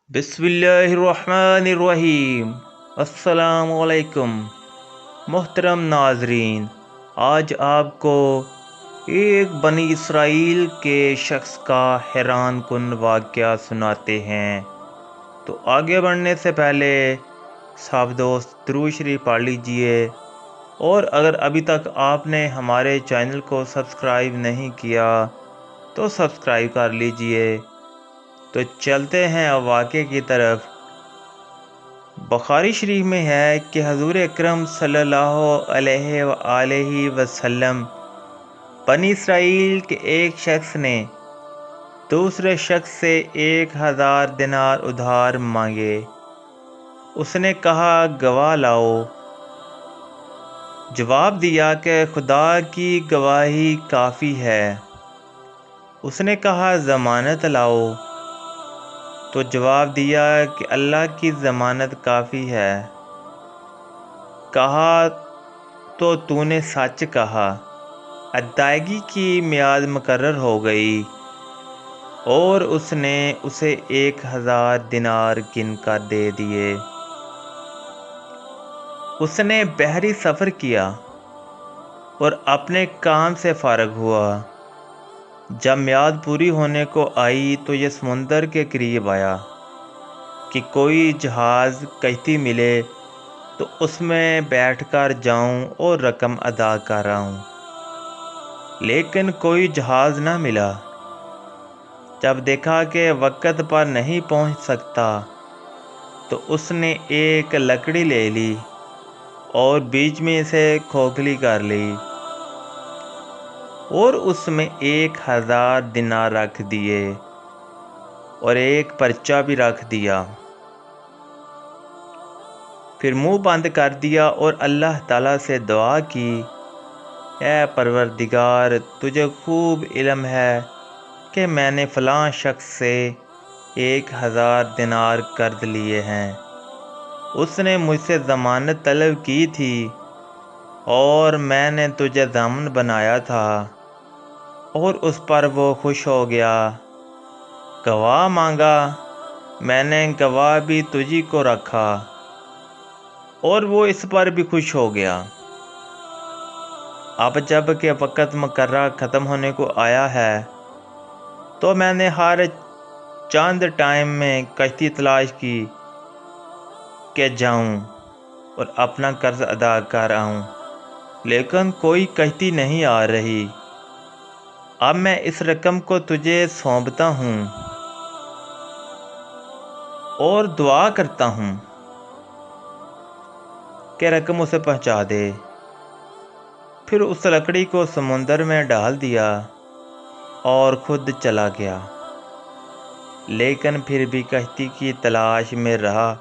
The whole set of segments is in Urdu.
بسم اللہ الرحمن الرحیم۔ السلام علیکم محترم ناظرین، آج آپ کو ایک بنی اسرائیل کے شخص کا حیران کن واقعہ سناتے ہیں۔ تو آگے بڑھنے سے پہلے سب دوست درود شریف پڑھ لیجئے، اور اگر ابھی تک آپ نے ہمارے چینل کو سبسکرائب نہیں کیا تو سبسکرائب کر لیجئے۔ تو چلتے ہیں اب واقعے کی طرف۔ بخاری شریف میں ہے کہ حضور اکرم صلی اللہ علیہ وآلہ وسلم بنی اسرائیل کے ایک شخص نے دوسرے شخص سے 1000 دینار ادھار مانگے۔ اس نے کہا گواہ لاؤ۔ جواب دیا کہ خدا کی گواہی کافی ہے۔ اس نے کہا ضمانت لاؤ۔ تو جواب دیا کہ اللہ کی ضمانت کافی ہے۔ کہا تو نے سچ کہا۔ ادائیگی کی میعاد مقرر ہو گئی اور اس نے اسے 1000 دینار گن کر دے دیے۔ اس نے بحری سفر کیا اور اپنے کام سے فارغ ہوا۔ جب میعاد پوری ہونے کو آئی تو یہ سمندر کے قریب آیا کہ کوئی جہاز کشتی ملے تو اس میں بیٹھ کر جاؤں اور رقم ادا کراؤں، لیکن کوئی جہاز نہ ملا۔ جب دیکھا کہ وقت پر نہیں پہنچ سکتا تو اس نے ایک لکڑی لے لی اور بیچ میں سے کھوکھلی کر لی اور اس میں 1000 دینار رکھ دیے اور ایک پرچہ بھی رکھ دیا۔ پھر منہ بند کر دیا اور اللہ تعالیٰ سے دعا کی، اے پروردگار، تجھے خوب علم ہے کہ میں نے فلاں شخص سے 1000 دینار قرض لیے ہیں۔ اس نے مجھ سے ضمانت طلب کی تھی اور میں نے تجھے ضامن بنایا تھا اور اس پر وہ خوش ہو گیا۔ گواہ مانگا، میں نے گواہ بھی تجھی کو رکھا اور وہ اس پر بھی خوش ہو گیا۔ اب جب کہ وقت مقررہ ختم ہونے کو آیا ہے تو میں نے ہر چند ٹائم میں کشتی تلاش کی کہ جاؤں اور اپنا قرض ادا کر آؤں، لیکن کوئی کشتی نہیں آ رہی۔ اب میں اس رقم کو تجھے سونپتا ہوں اور دعا کرتا ہوں کہ رقم اسے پہنچا دے۔ پھر اس لکڑی کو سمندر میں ڈال دیا اور خود چلا گیا، لیکن پھر بھی کشتی کی تلاش میں رہا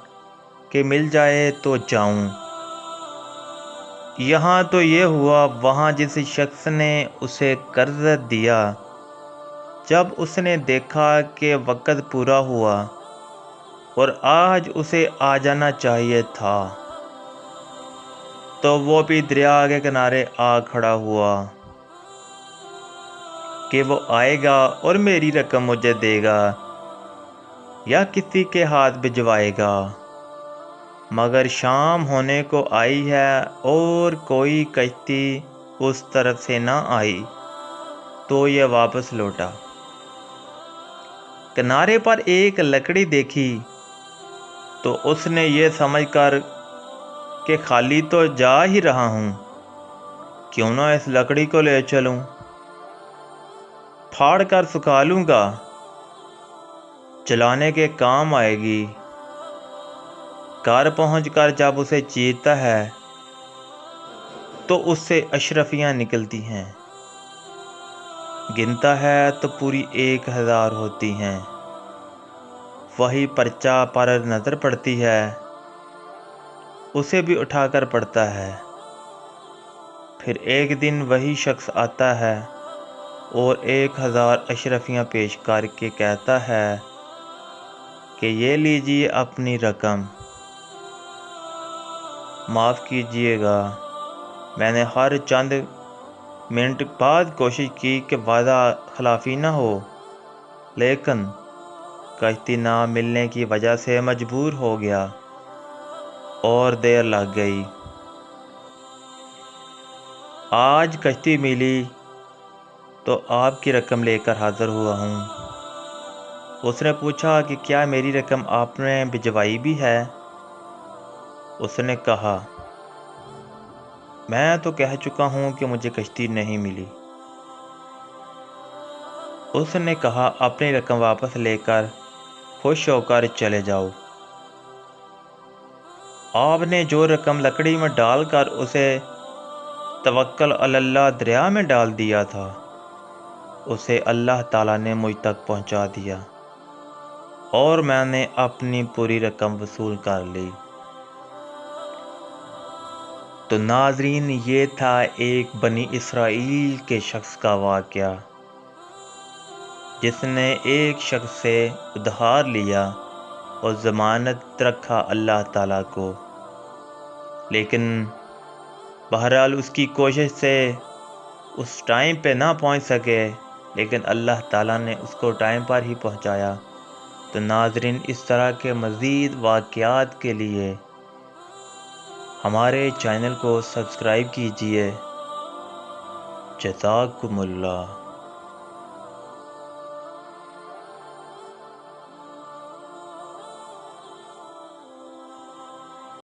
کہ مل جائے تو جاؤں۔ یہاں تو یہ ہوا، وہاں جس شخص نے اسے قرض دیا، جب اس نے دیکھا کہ وقت پورا ہوا اور آج اسے آ جانا چاہیے تھا، تو وہ بھی دریا کے کنارے آ کھڑا ہوا کہ وہ آئے گا اور میری رقم مجھے دے گا یا کسی کے ہاتھ بھجوائے گا۔ مگر شام ہونے کو آئی ہے اور کوئی کشتی اس طرف سے نہ آئی، تو یہ واپس لوٹا۔ کنارے پر ایک لکڑی دیکھی تو اس نے یہ سمجھ کر کہ خالی تو جا ہی رہا ہوں، کیوں نہ اس لکڑی کو لے چلوں، پھاڑ کر سکھا لوں گا، جلانے کے کام آئے گی۔ گھر پہنچ کر جب اسے چیرتا ہے تو اس سے اشرفیاں نکلتی ہیں، گنتا ہے تو پوری 1000 ہوتی ہیں۔ وہی پرچہ پر نظر پڑتی ہے، اسے بھی اٹھا کر پڑھتا ہے۔ پھر ایک دن وہی شخص آتا ہے اور 1000 اشرفیاں پیش کر کے کہتا ہے کہ یہ لیجیے اپنی رقم، معاف کیجیے گا، میں نے ہر چند منٹ بعد کوشش کی کہ وعدہ خلافی نہ ہو، لیکن کشتی نہ ملنے کی وجہ سے مجبور ہو گیا اور دیر لگ گئی۔ آج کشتی ملی تو آپ کی رقم لے کر حاضر ہوا ہوں۔ اس نے پوچھا کہ کیا میری رقم آپ نے بھجوائی بھی ہے؟ اس نے کہا میں تو کہہ چکا ہوں کہ مجھے کشتی نہیں ملی۔ اس نے کہا اپنی رقم واپس لے کر خوش ہو کر چلے جاؤ۔ آپ نے جو رقم لکڑی میں ڈال کر اسے توکل علی اللہ دریا میں ڈال دیا تھا، اسے اللہ تعالیٰ نے مجھ تک پہنچا دیا اور میں نے اپنی پوری رقم وصول کر لی۔ تو ناظرین، یہ تھا ایک بنی اسرائیل کے شخص کا واقعہ جس نے ایک شخص سے ادھار لیا اور ضمانت رکھا اللہ تعالیٰ کو، لیکن بہرحال اس کی کوشش سے اس ٹائم پہ نہ پہنچ سکے، لیکن اللہ تعالیٰ نے اس کو ٹائم پر ہی پہنچایا۔ تو ناظرین، اس طرح کے مزید واقعات کے لیے ہمارے چینل کو سبسکرائب کیجیے۔ جزاکم اللہ۔